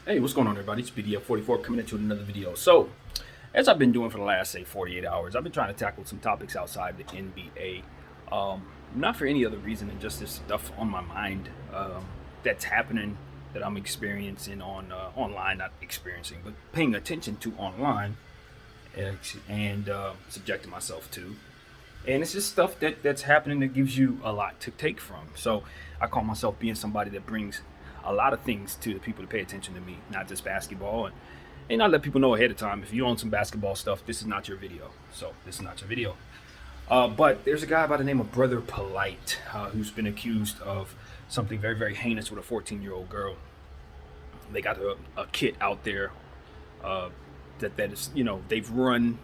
Hey, what's going on, everybody? It's BDF44 coming into another video. So, as I've been doing for the last, say, 48 hours, I've been trying to tackle some topics outside the NBA. Not for any other reason than just this stuff on my mind that's happening, that I'm experiencing on online, not experiencing, but paying attention to online and subjecting myself to. And it's just stuff that's happening that gives you a lot to take from. So I call myself being somebody that brings a lot of things to the people to pay attention to me, not just basketball. And I let people know ahead of time, if you own some basketball stuff, this is not your video. So this is not your video. But there's a guy by the name of Brother Polite who's been accused of something very, very heinous with a 14-year-old girl. They got a kit out there that is, they've run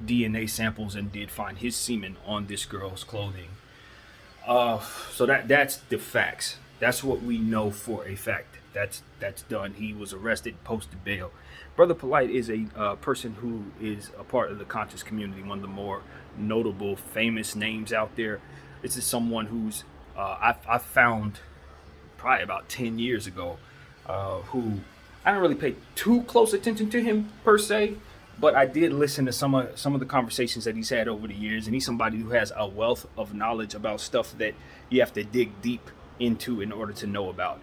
DNA samples and did find his semen on this girl's clothing. So that's the facts. That's what we know for a fact. That's done. He was arrested, posted bail. Brother Polite is a person who is a part of the conscious community, one of the more notable, famous names out there. This is someone who's I found probably about 10 years ago, who I don't really pay too close attention to him per se, but I did listen to some of the conversations that he's had over the years, and he's somebody who has a wealth of knowledge about stuff that you have to dig deep into in order to know about.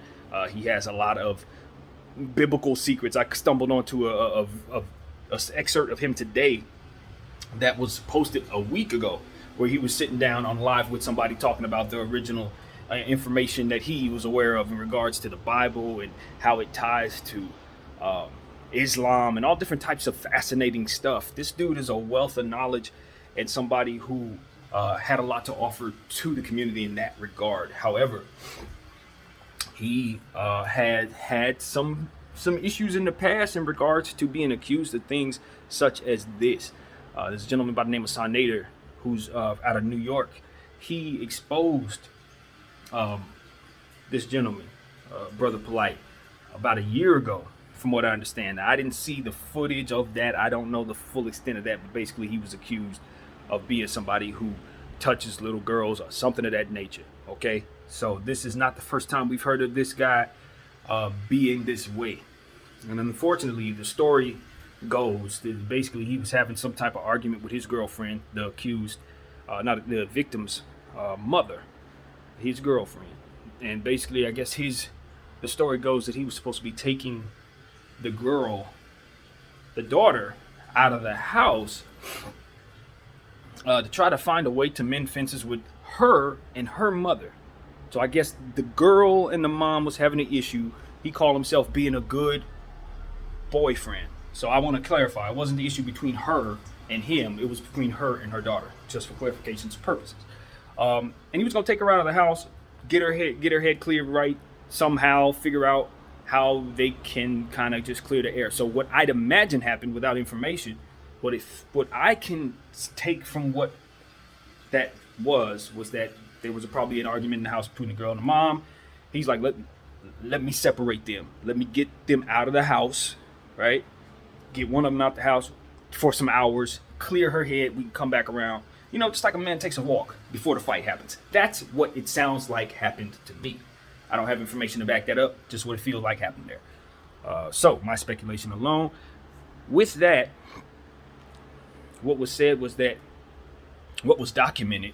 He has a lot of biblical secrets. I stumbled onto a excerpt of him today that was posted a week ago, where he was sitting down on live with somebody talking about the original information that he was aware of in regards to the Bible and how it ties to Islam and all different types of fascinating stuff. This dude is a wealth of knowledge and somebody who had a lot to offer to the community in that regard. However, he had some issues in the past in regards to being accused of things such as this. There's a gentleman by the name of Sonator who's out of New York. He exposed this gentleman, Brother Polite, about a year ago, from what I understand. I didn't see the footage of that. I don't know the full extent of that, but basically he was accused of being somebody who touches little girls or something of that nature. Okay, so this is not the first time we've heard of this guy being this way. And unfortunately, the story goes that basically he was having some type of argument with his girlfriend, the accused, not the victim's mother, his girlfriend. And basically, I guess the story goes that he was supposed to be taking the daughter, out of the house to try to find a way to mend fences with her and her mother. So I guess the girl and the mom was having an issue. He called himself being a good boyfriend. So I want to clarify, it wasn't the issue between her and him. It was between her and her daughter, just for clarification's purposes. And he was going to take her out of the house, get her head cleared right, somehow figure out how they can kind of just clear the air. So what I'd imagine happened without information, what I can take from what that was that there was probably an argument in the house between the girl and the mom. He's like, let me separate them. Let me get them out of the house, right? Get one of them out the house for some hours, clear her head, we can come back around. Just like a man takes a walk before the fight happens. That's what it sounds like happened to me. I don't have information to back that up, just what it feels like happened there. So my speculation alone. With that, what was said was that what was documented,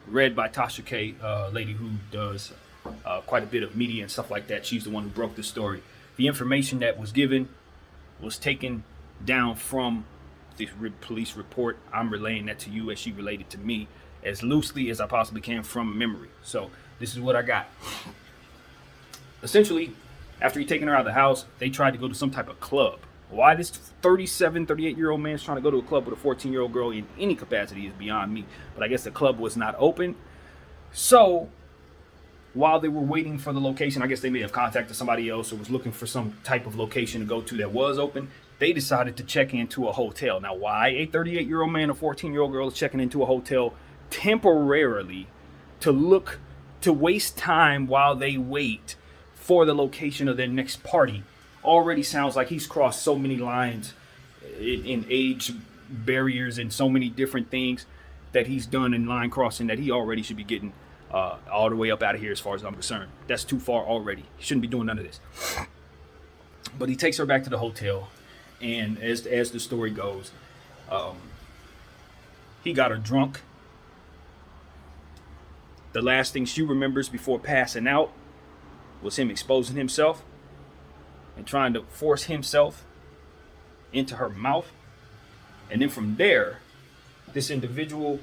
read by Tasha K, lady who does quite a bit of media and stuff like that. She's the one who broke the story. The information that was given was taken down from the police report. I'm relaying that to you as she related to me, as loosely as I possibly can from memory. So this is what I got. Essentially, after he taken her out of the house, they tried to go to some type of club. Why this 38-year-old man is trying to go to a club with a 14-year-old girl in any capacity is beyond me. But I guess the club was not open. So while they were waiting for the location, I guess they may have contacted somebody else or was looking for some type of location to go to that was open. They decided to check into a hotel. Now, why a 38-year-old man and a 14-year-old girl is checking into a hotel temporarily to waste time while they wait for the location of their next party already sounds like he's crossed so many lines in age barriers and so many different things that he's done in line crossing that he already should be getting all the way up out of here as far as I'm concerned. That's too far already. He shouldn't be doing none of this. But he takes her back to the hotel, and as the story goes, he got her drunk. The last thing she remembers before passing out was him exposing himself and trying to force himself into her mouth. And then from there, this individual,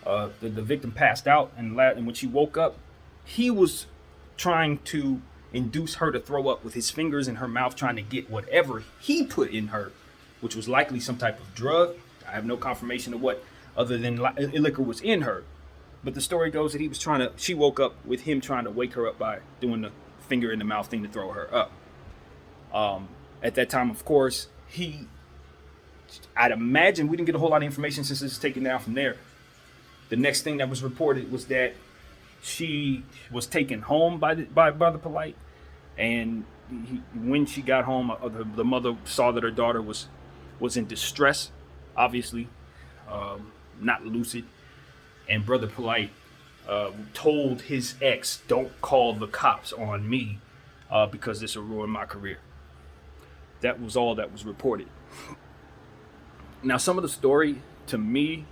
the victim passed out, and when she woke up, he was trying to induce her to throw up with his fingers in her mouth, trying to get whatever he put in her, which was likely some type of drug. I have no confirmation of what other than liquor was in her. But the story goes that she woke up with him trying to wake her up by doing the finger in the mouth thing to throw her up. At that time, of course, I'd imagine, we didn't get a whole lot of information since this is taken down from there. The next thing that was reported was that she was taken home by Brother Polite, and when she got home, the mother saw that her daughter was in distress, obviously, not lucid, and Brother Polite told his ex, "Don't call the cops on me because this will ruin my career." That was all that was reported. Now, some of the story to me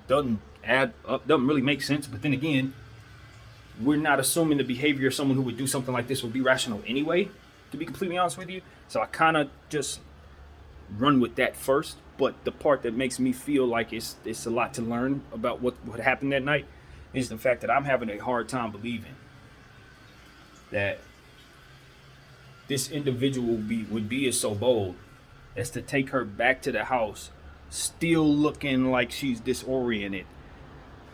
doesn't add up, doesn't really make sense. But then again, we're not assuming the behavior of someone who would do something like this would be rational anyway, to be completely honest with you. So I kind of just run with that first. But the part that makes me feel like it's a lot to learn about what happened that night is the fact that I'm having a hard time believing that this individual would be so bold as to take her back to the house, still looking like she's disoriented,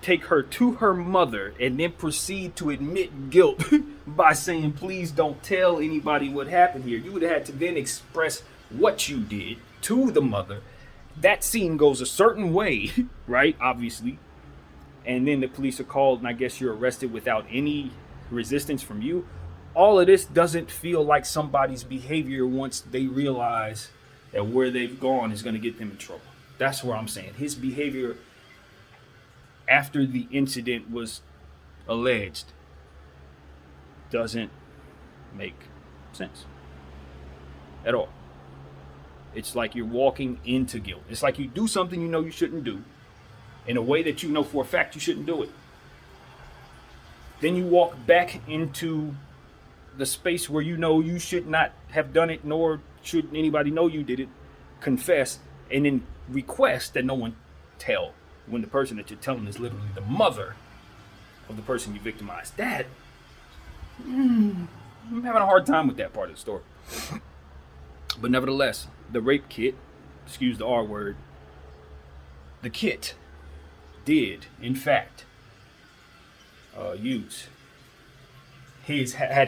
take her to her mother, and then proceed to admit guilt by saying, "Please don't tell anybody what happened here." You would have had to then express what you did to the mother. That scene goes a certain way, right? Obviously. And then the police are called, and I guess you're arrested without any resistance from you. All of this doesn't feel like somebody's behavior once they realize that where they've gone is going to get them in trouble. That's where I'm saying his behavior after the incident was alleged doesn't make sense at all. It's like you're walking into guilt. It's like you do something you know you shouldn't do in a way that you know for a fact you shouldn't do it. Then you walk back into the space where you know you should not have done it, nor should anybody know you did it, confess, and then request that no one tell, when the person that you're telling is literally the mother of the person you victimized. I'm having a hard time with that part of the story. But nevertheless, the rape kit, excuse the R word, the kit did, in fact, had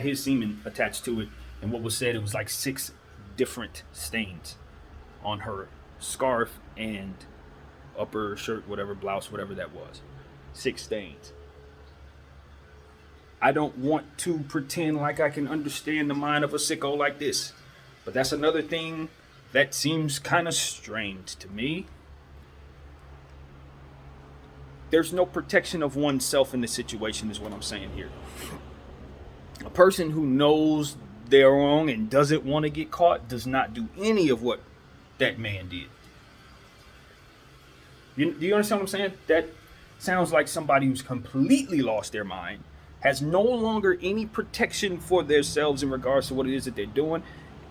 his semen attached to it, and what was said, it was like 6 different stains on her scarf and upper shirt, whatever, blouse, whatever that was. 6 stains. I don't want to pretend like I can understand the mind of a sicko like this, but that's another thing that seems kind of strange to me. There's no protection of oneself in this situation, is what I'm saying here. A person who knows they're wrong and doesn't want to get caught does not do any of what that man did. Do you understand what I'm saying? That sounds like somebody who's completely lost their mind, has no longer any protection for themselves in regards to what it is that they're doing,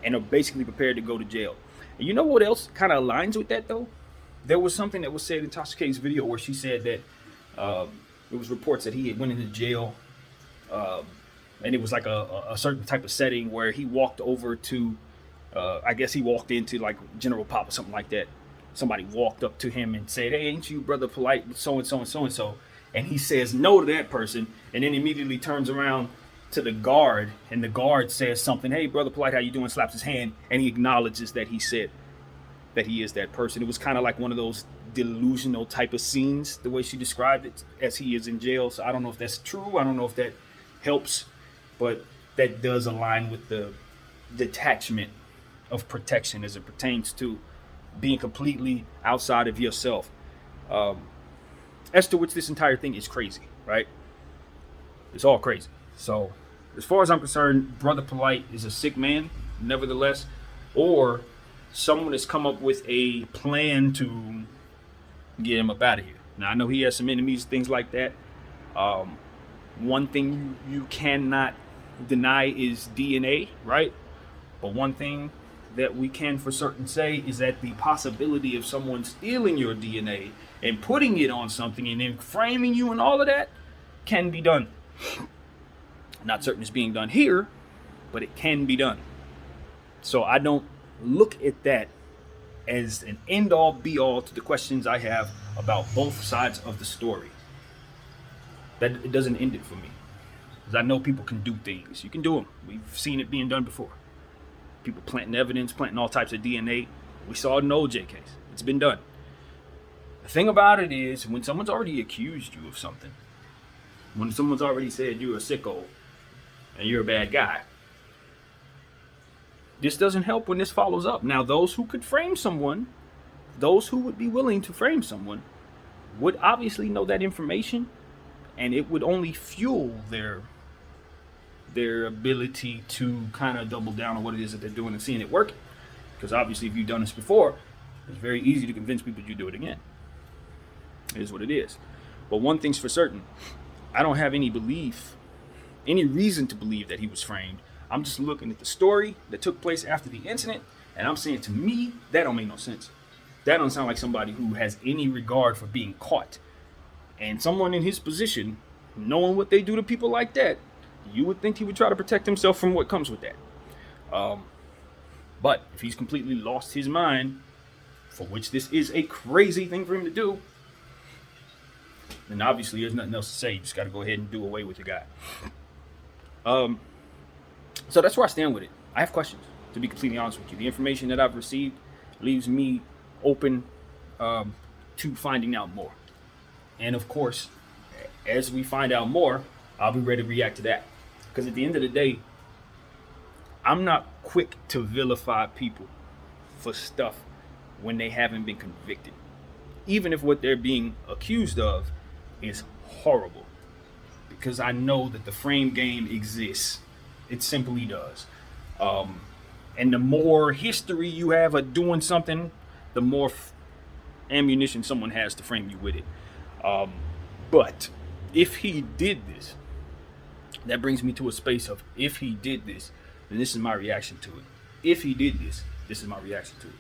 and are basically prepared to go to jail. And you know what else kind of aligns with that, though? There was something that was said in Tasha K's video where she said that it was reports that he had went into jail, and it was like a certain type of setting where he walked over to, I guess he walked into like General Pop or something like that. Somebody walked up to him and said, "Hey, ain't you Brother Polite, so-and-so and so-and-so?" And he says no to that person, and then immediately turns around to the guard, and the guard says something, "Hey, Brother Polite, how you doing?" Slaps his hand, and he acknowledges that he said that he is that person. It was kind of like one of those delusional type of scenes, the way she described it, as he is in jail. So I don't know if that's true. I don't know if that helps, but that does align with the detachment of protection as it pertains to being completely outside of yourself. As to which this entire thing is crazy, right? It's all crazy. So as far as I'm concerned, Brother Polite is a sick man. nevertheless, or someone has come up with a plan to get him up out of here. Now, I know he has some enemies, things like that. One thing you cannot deny is DNA, right? But one thing that we can for certain say is that the possibility of someone stealing your DNA and putting it on something and then framing you and all of that can be done. Not certain it's being done here, but it can be done. So I don't look at that as an end all be all to the questions I have about both sides of the story. That it doesn't end it for me. Because I know people can do things. You can do them. We've seen it being done before. People planting evidence, planting all types of DNA. We saw it in the OJ case. It's been done. The thing about it is, when someone's already accused you of something, when someone's already said you're a sicko and you're a bad guy, this doesn't help when this follows up. Now, those who could frame someone, those who would be willing to frame someone, would obviously know that information, and it would only fuel their ability to kind of double down on what it is that they're doing and seeing it working. Because obviously, if you've done this before, it's very easy to convince people you do it again. It is what it is. But one thing's for certain, I don't have any reason to believe that he was framed. I'm just looking at the story that took place after the incident, and I'm saying, to me, that don't make no sense. That don't sound like somebody who has any regard for being caught. And someone in his position, knowing what they do to people like that, you would think he would try to protect himself from what comes with that. But if he's completely lost his mind, for which this is a crazy thing for him to do, then obviously there's nothing else to say. You just got to go ahead and do away with your guy. So that's where I stand with it. I have questions, to be completely honest with you. The information that I've received leaves me open to finding out more. And of course, as we find out more, I'll be ready to react to that. Because at the end of the day, I'm not quick to vilify people for stuff when they haven't been convicted. Even if what they're being accused of is horrible. Because I know that the frame game exists. It simply does. And the more history you have of doing something, the more ammunition someone has to frame you with it. But if he did this, that brings me to a space of, if he did this, then this is my reaction to it. If he did this, this is my reaction to it.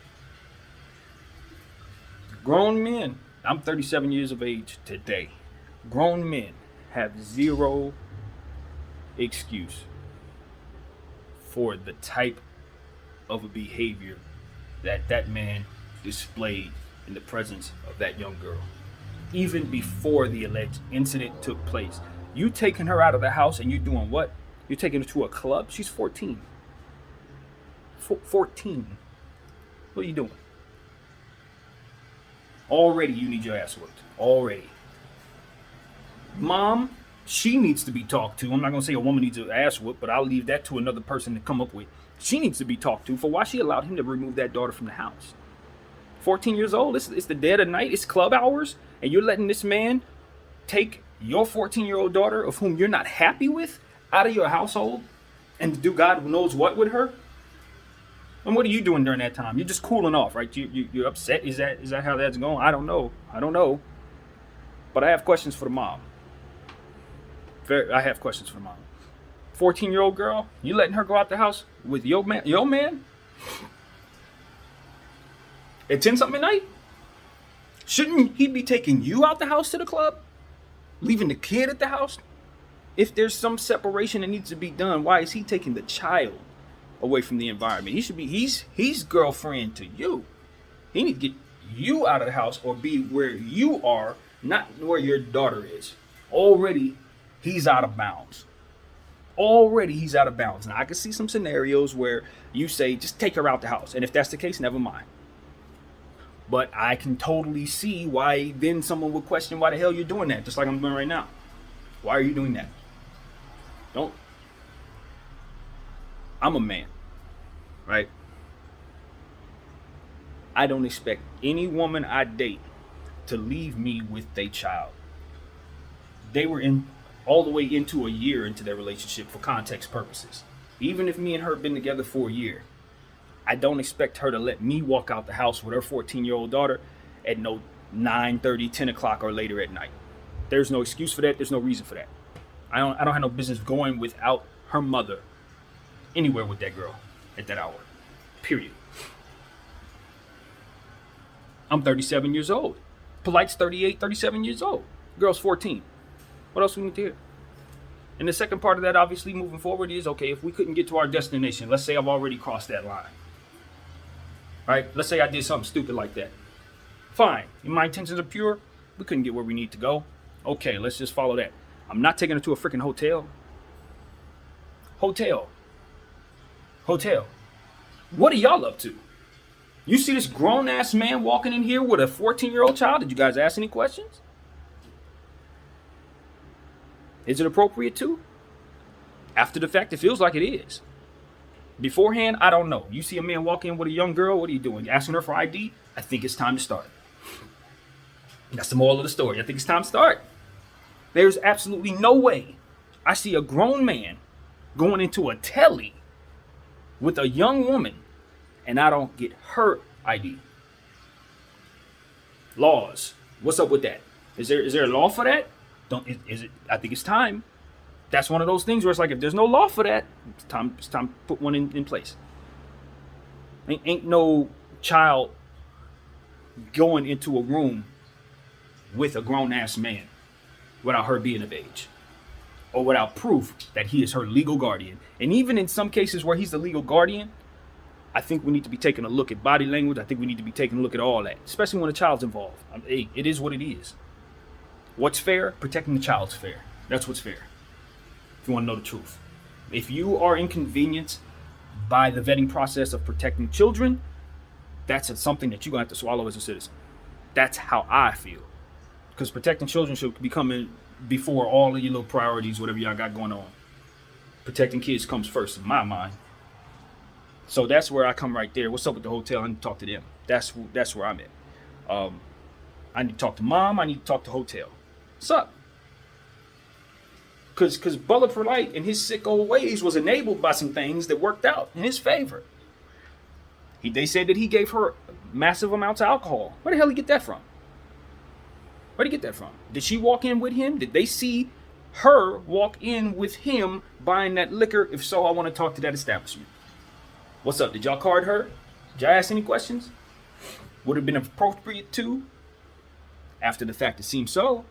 Grown men, I'm 37 years of age today. Grown men have zero excuse for the type of a behavior that man displayed in the presence of that young girl. Even before the alleged incident took place. You taking her out of the house and you doing what? You're taking her to a club? She's 14. 14. What are you doing? Already you need your ass whooped. Already. Mom, she needs to be talked to. I'm not going to say a woman needs an ass whoop, but I'll leave that to another person to come up with. She needs to be talked to for why she allowed him to remove that daughter from the house. 14 years old, it's the dead of night, it's club hours, and you're letting this man take your 14-year-old daughter, of whom you're not happy with, out of your household and do God knows what with her? And what are you doing during that time? You're just cooling off, right? You're upset. Is that how that's going? I don't know. But I have questions for the mom. I have questions for the mom. 14-year-old girl, you letting her go out the house with your man? At 10-something at night? Shouldn't he be taking you out the house to the club? Leaving the kid at the house? If there's some separation that needs to be done, why is he taking the child away from the environment? He should be, he's girlfriend to you. He needs to get you out of the house or be where you are, not where your daughter is. Already, he's out of bounds. Now, I can see some scenarios where you say, just take her out the house. And if that's the case, never mind. But I can totally see why then someone would question why the hell you're doing that, just like I'm doing right now. Why are you doing that? I'm a man, right? I don't expect any woman I date to leave me with their child. They were in all the way into a year into their relationship for context purposes. Even if me and her have been together for a year, I don't expect her to let me walk out the house with her 14-year-old daughter at no 9:30, 10 o'clock or later at night. There's no excuse for that. There's no reason for that. I don't have no business going without her mother anywhere with that girl at that hour. Period. I'm 37 years old. Polite's 38, 37 years old. Girl's 14. What else we need to hear? And the second part of that, obviously, moving forward is, okay, if we couldn't get to our destination, let's say I've already crossed that line. Right? Let's say I did something stupid like that. Fine. If my intentions are pure, we couldn't get where we need to go. Okay, let's just follow that. I'm not taking her to a freaking hotel. Hotel. What are y'all up to? You see this grown-ass man walking in here with a 14-year-old child? Did you guys ask any questions? Is it appropriate to? After the fact, it feels like it is. Beforehand, I don't know. You see a man walk in with a young girl, what are you doing? You asking her for ID? I think it's time to start. That's the moral of the story. I think it's time to start. There's absolutely no way I see a grown man going into a telly with a young woman and I don't get her ID. Laws. What's up with that? Is there a law for that? Is it? I think it's time. That's one of those things where it's like, if there's no law for that, it's time to put one in place. Ain't no child going into a room with a grown-ass man without her being of age, or without proof that he is her legal guardian. And even in some cases where he's the legal guardian, I think we need to be taking a look at body language. I think we need to be taking a look at all that, especially when a child's involved. Hey, it is what it is. What's fair? Protecting the child's fair. That's what's fair. If you want to know the truth. If you are inconvenienced by the vetting process of protecting children, that's something that you're going to have to swallow as a citizen. That's how I feel. Because protecting children should be coming before all of your little priorities, whatever y'all got going on. Protecting kids comes first in my mind. So that's where I come right there. What's up with the hotel? I need to talk to them. That's where I'm at. I need to talk to mom. I need to talk to hotel. What's up? Because Butler Polite in his sick old ways was enabled by some things that worked out in his favor. They said that he gave her massive amounts of alcohol. Where the hell did he get that from? Where did he get that from? Did she walk in with him? Did they see her walk in with him buying that liquor? If so, I want to talk to that establishment. What's up? Did y'all card her? Did y'all ask any questions? Would have been appropriate to? After the fact, it seems so.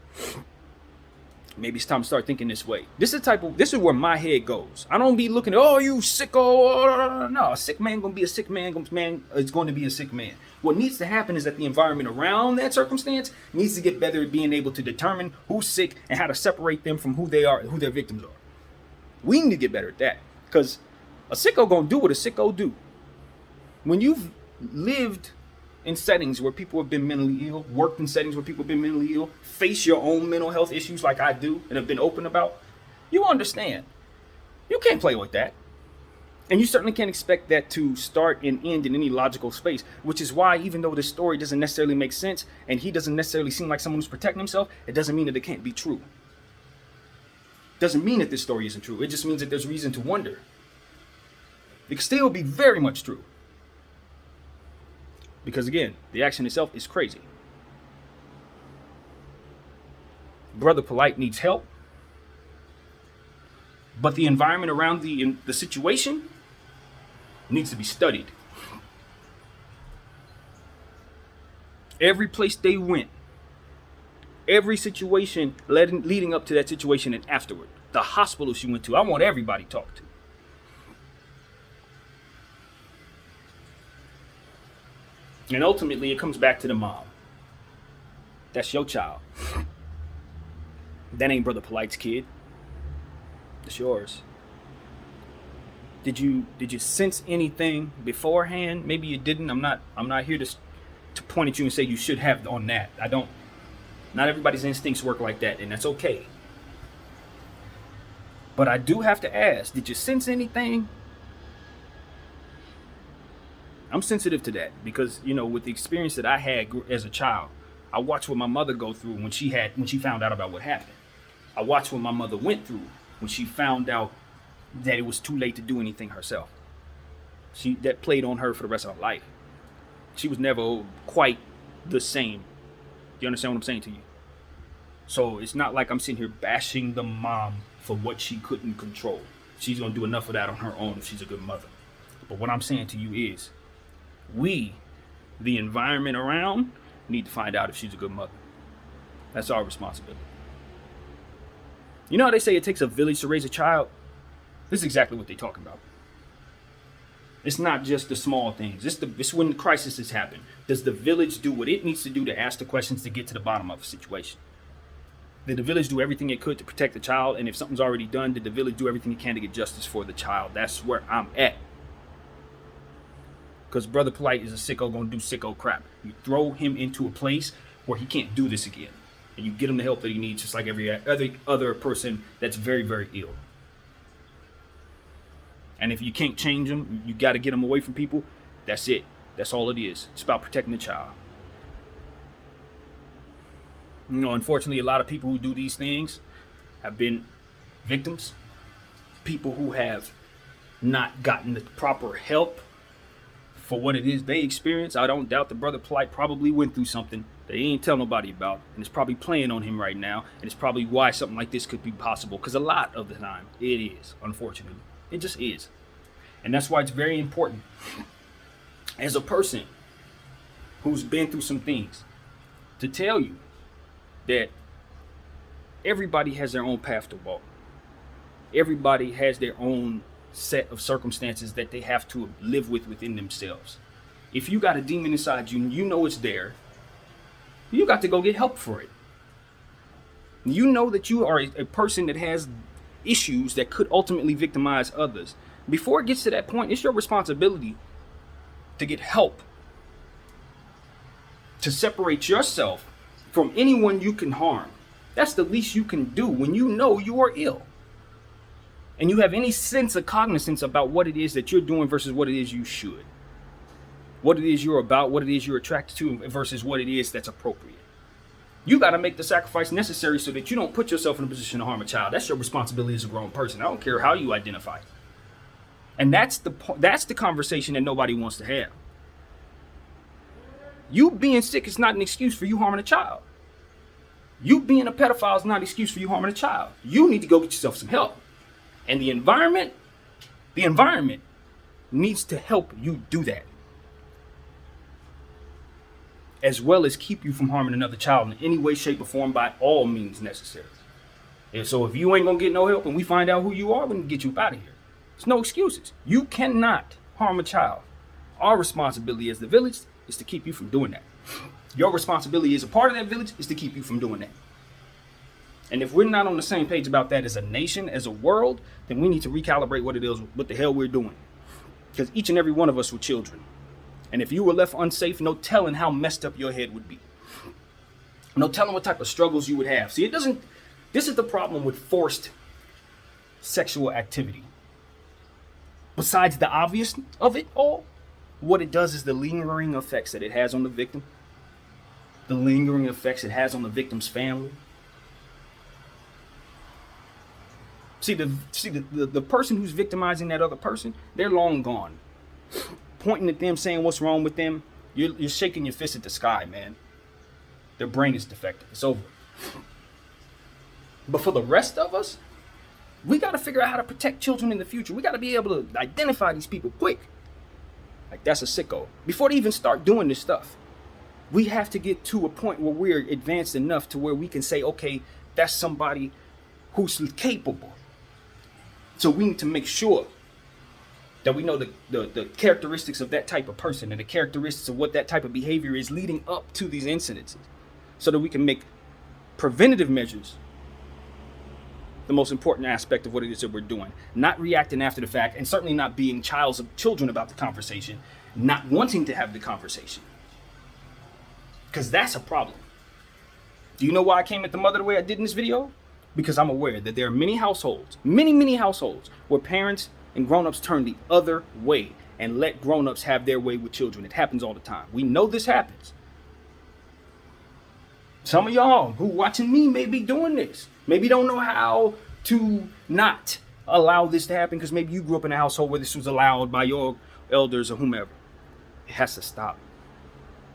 Maybe it's time to start thinking this way. This is where my head goes. I don't be looking at, oh, you sicko. No, a sick man gonna be a sick man. Man is going to be a sick man. What needs to happen is that the environment around that circumstance needs to get better at being able to determine who's sick and how to separate them from who they are and who their victims are. We need to get better at that, because a sicko gonna do what a sicko do. When you've lived in settings where people have been mentally ill, worked in settings where people have been mentally ill, face your own mental health issues like I do and have been open about, you understand. You can't play with that. And you certainly can't expect that to start and end in any logical space, which is why, even though this story doesn't necessarily make sense and he doesn't necessarily seem like someone who's protecting himself, it doesn't mean that it can't be true. Doesn't mean that this story isn't true. It just means that there's reason to wonder. It could still be very much true. Because again, the action itself is crazy. Brother Polite needs help. But the environment around the situation needs to be studied. Every place they went, every situation leading up to that situation and afterward, the hospital she went to, I want everybody talked to. And ultimately, it comes back to the mom. That's your child. That ain't Brother Polite's kid. It's yours. Did you sense anything beforehand? Maybe you didn't. I'm not here to point at you and say you should have on that. I don't. Not everybody's instincts work like that, and that's okay. But I do have to ask, did you sense anything? I'm sensitive to that because, with the experience that I had as a child, I watched what my mother go through when she found out about what happened. I watched what my mother went through when she found out that it was too late to do anything herself. That played on her for the rest of her life. She was never quite the same. You understand what I'm saying to you? So it's not like I'm sitting here bashing the mom for what she couldn't control. She's going to do enough of that on her own if she's a good mother. But what I'm saying to you is, we, the environment around, need to find out if she's a good mother. That's our responsibility. You know how they say it takes a village to raise a child? This is exactly what they're talking about. It's not just the small things. It's when the crisis has happened. Does the village do what it needs to do to ask the questions to get to the bottom of a situation? Did the village do everything it could to protect the child? And if something's already done, did the village do everything it can to get justice for the child? That's where I'm at. Because Brother Polight is a sicko going to do sicko crap. You throw him into a place where he can't do this again. And you get him the help that he needs, just like every other person that's very, very ill. And if you can't change him, you got to get him away from people. That's it. That's all it is. It's about protecting the child. You know, unfortunately, a lot of people who do these things have been victims. People who have not gotten the proper help for what it is they experience. I don't doubt the Brother Polight probably went through something that he ain't tell nobody about. And it's probably playing on him right now. And it's probably why something like this could be possible. Because a lot of the time, it is, unfortunately. It just is. And that's why it's very important, as a person who's been through some things, to tell you that everybody has their own path to walk. Everybody has their own set of circumstances that they have to live with within themselves. If you got a demon inside you and you know it's there, you got to go get help for it. You know that you are a person that has issues that could ultimately victimize others. Before it gets to that point, it's your responsibility to get help, to separate yourself from anyone you can harm. That's the least you can do when you know you are ill. And you have any sense of cognizance about what it is that you're doing versus what it is you should. What it is you're about, what it is you're attracted to versus what it is that's appropriate. You got to make the sacrifice necessary so that you don't put yourself in a position to harm a child. That's your responsibility as a grown person. I don't care how you identify. And that's the conversation that nobody wants to have. You being sick is not an excuse for you harming a child. You being a pedophile is not an excuse for you harming a child. You need to go get yourself some help. And the environment needs to help you do that, as well as keep you from harming another child in any way, shape, or form by all means necessary. And so if you ain't gonna get no help and we find out who you are, we're gonna get you up out of here. There's no excuses. You cannot harm a child. Our responsibility as the village is to keep you from doing that. Your responsibility as a part of that village is to keep you from doing that. And if we're not on the same page about that as a nation, as a world, then we need to recalibrate what it is, what the hell we're doing. Because each and every one of us were children. And if you were left unsafe, no telling how messed up your head would be. No telling what type of struggles you would have. See, this is the problem with forced sexual activity. Besides the obvious of it all, what it does is the lingering effects that it has on the victim. The lingering effects it has on the victim's family. See, the person who's victimizing that other person, they're long gone. Pointing at them, saying what's wrong with them, you're shaking your fist at the sky, man. Their brain is defective. It's over. But for the rest of us, we got to figure out how to protect children in the future. We got to be able to identify these people quick. Like, that's a sicko. Before they even start doing this stuff, we have to get to a point where we're advanced enough to where we can say, okay, that's somebody who's capable. So we need to make sure that we know the characteristics of that type of person and the characteristics of what that type of behavior is leading up to these incidences, so that we can make preventative measures the most important aspect of what it is that we're doing. Not reacting after the fact, and certainly not being children about the conversation, not wanting to have the conversation. Because that's a problem. Do you know why I came at the mother the way I did in this video? Because I'm aware that there are many households, many households, where parents and grown-ups turn the other way and let grown-ups have their way with children. It happens all the time. We know this happens. Some of y'all who watching me may be doing this. Maybe don't know how to not allow this to happen because maybe you grew up in a household where this was allowed by your elders or whomever. It has to stop.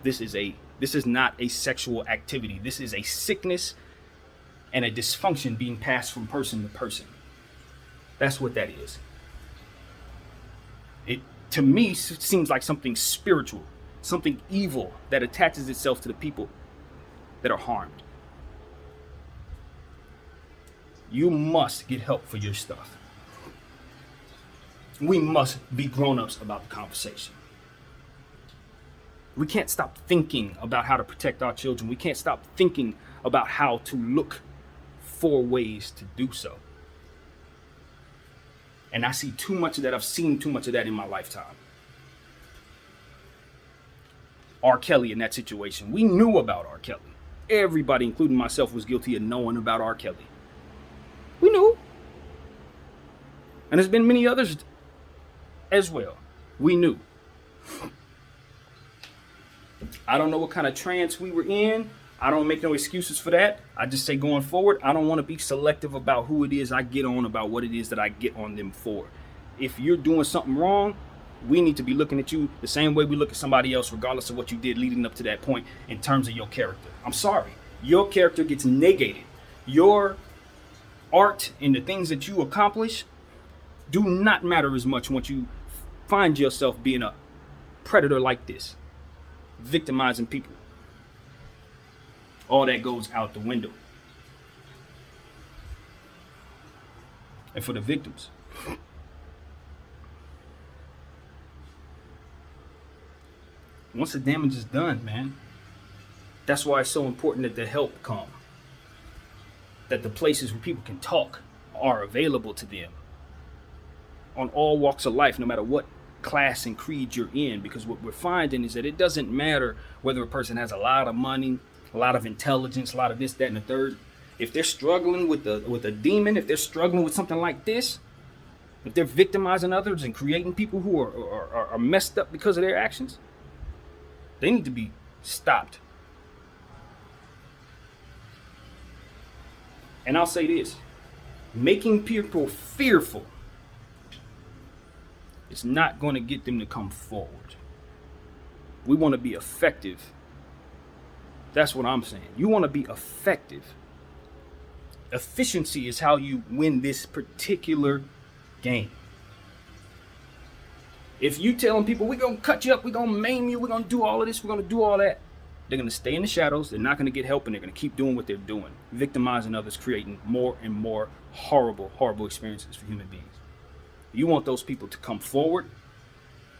This is not a sexual activity. This is a sickness and a dysfunction being passed from person to person. That's what that is. It, to me, seems like something spiritual, something evil that attaches itself to the people that are harmed. You must get help for your stuff. We must be grown-ups about the conversation. We can't stop thinking about how to protect our children. We can't stop thinking about how to look for ways to do so. And I see too much of that. I've seen too much of that in my lifetime. R. Kelly in that situation. We knew about R. Kelly. Everybody, including myself, was guilty of knowing about R. Kelly. We knew. And there's been many others as well. We knew. I don't know what kind of trance we were in. I don't make no excuses for that. I just say going forward, I don't want to be selective about who it is I get on, about what it is that I get on them for. If you're doing something wrong, we need to be looking at you the same way we look at somebody else, regardless of what you did leading up to that point in terms of your character. I'm sorry. Your character gets negated. Your art and the things that you accomplish do not matter as much once you find yourself being a predator like this, victimizing people. All that goes out the window. And for the victims, once the damage is done, man, that's why it's so important that the help come. That the places where people can talk are available to them on all walks of life, no matter what class and creed you're in. Because what we're finding is that it doesn't matter whether a person has a lot of money, a lot of intelligence, a lot of this, that, and the third. If they're struggling with a demon, if they're struggling with something like this, if they're victimizing others and creating people who are messed up because of their actions, they need to be stopped. And I'll say this, making people fearful is not going to get them to come forward. We want to be effective. That's what I'm saying. You want to be effective. Efficiency is how you win this particular game. If you telling people, we're going to cut you up, we're going to maim you, we're going to do all of this, we're going to do all that, they're going to stay in the shadows, they're not going to get help, and they're going to keep doing what they're doing, victimizing others, creating more and more horrible, horrible experiences for human beings. You want those people to come forward.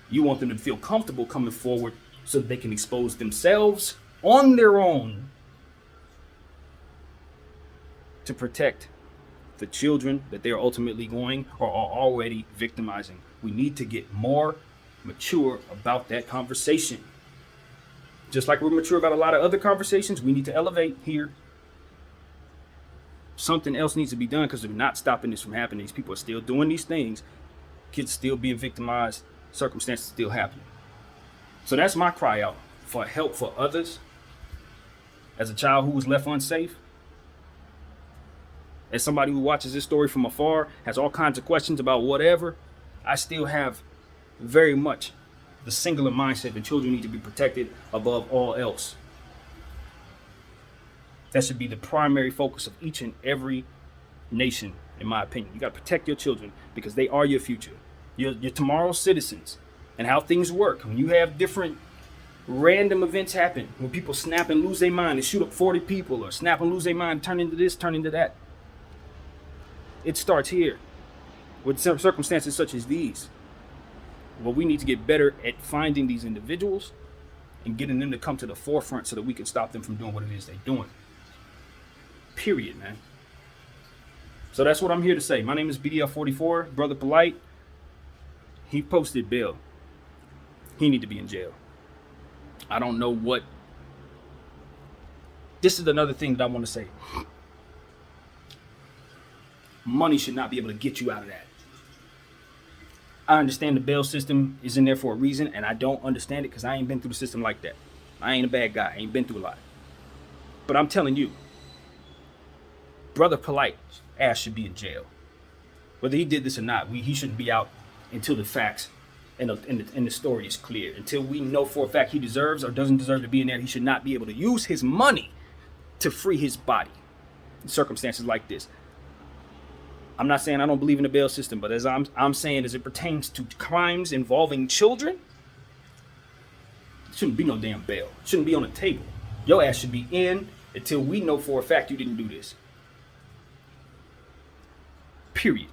You want them to feel comfortable coming forward so that they can expose themselves on their own to protect the children that they're ultimately going or are already victimizing. We need to get more mature about that conversation. Just like we're mature about a lot of other conversations, we need to elevate here. Something else needs to be done because we're not stopping this from happening. These people are still doing these things. Kids still being victimized. Circumstances still happening. So that's my cry out for help for others. As a child who was left unsafe, as somebody who watches this story from afar, has all kinds of questions about whatever, I still have very much the singular mindset that children need to be protected above all else. That should be the primary focus of each and every nation, in my opinion. You got to protect your children because they are your future. Your tomorrow's citizens. And how things work. When you have different random events happen, when people snap and lose their mind and shoot up 40 people, or snap and lose their mind, turn into this, turn into that. It starts here with circumstances such as these. Well, we need to get better at finding these individuals and getting them to come to the forefront so that we can stop them from doing what it is they're doing. Period, man. So that's what I'm here to say. My name is BDL44, Brother Polite. He posted bail. He need to be in jail. I don't know what. This is another thing that I want to say. Money should not be able to get you out of that. I understand the bail system is in there for a reason, and I don't understand it because I ain't been through the system like that. I ain't a bad guy. I ain't been through a lot. But I'm telling you, Brother Polite ass should be in jail. Whether he did this or not, he shouldn't be out until the facts and the story is clear. Until we know for a fact he deserves or doesn't deserve to be in there, he should not be able to use his money to free his body in circumstances like this. I'm not saying I don't believe in the bail system, but as I'm saying, as it pertains to crimes involving children, shouldn't be no damn bail. Shouldn't be on the table. Your ass should be in until we know for a fact you didn't do this. Period.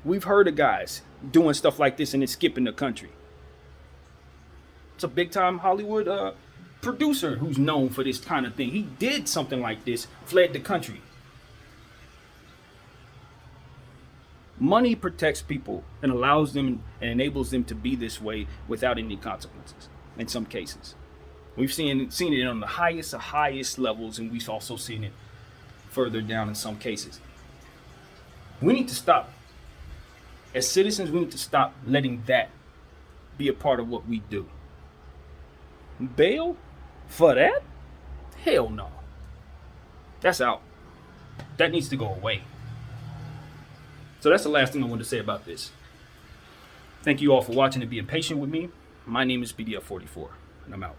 We've heard of guys doing stuff like this and it's skipping the country. It's a big time Hollywood producer who's known for this kind of thing. He did something like this, fled the country. Money protects people and allows them and enables them to be this way without any consequences in some cases. We've seen it on the highest levels, and we've also seen it further down in some cases. We need to stop. As citizens, we need to stop letting that be a part of what we do. Bail for that? Hell no. That's out. That needs to go away. So that's the last thing I wanted to say about this. Thank you all for watching and being patient with me. My name is BDF44, and I'm out.